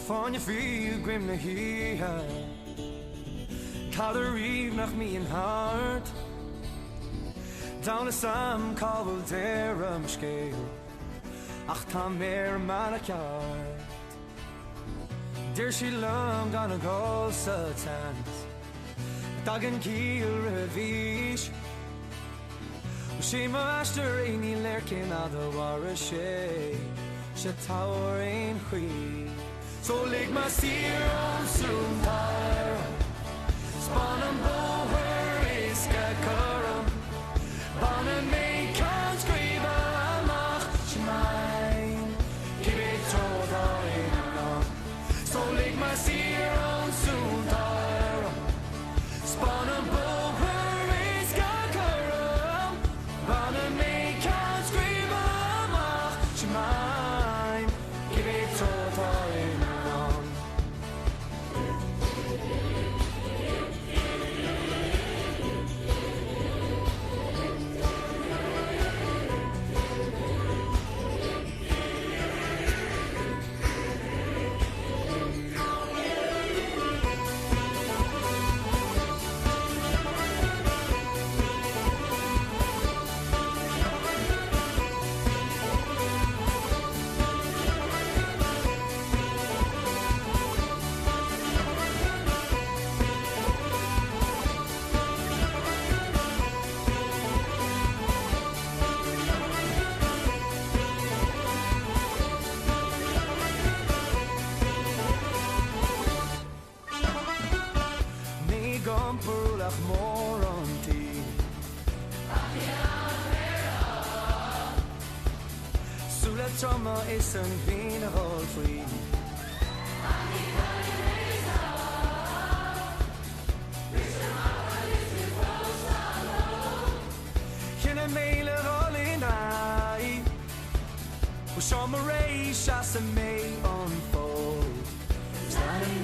Van je viel grim naar hier. Ik had er rief nach me in hart. Down the sam kabel der scale. Ach ta meer manakart. Dear she long gonna go satans. Dagen kiel revish. She master any lurking out the war she tower in queen. So leg my seer on soon fire. Spawn and bower is karam. Ban and make can't scream amach mine. Give it all in. So leg my seer on soon fire. Spawn and bower is karam. Ban and make can't scream amach mine. Give it all in. Gomperlach moranti. Sulla trama is een wienerhol vriend. Geen een mele rol in hij. Hoe zal me reis als ze mee onfold. Staan een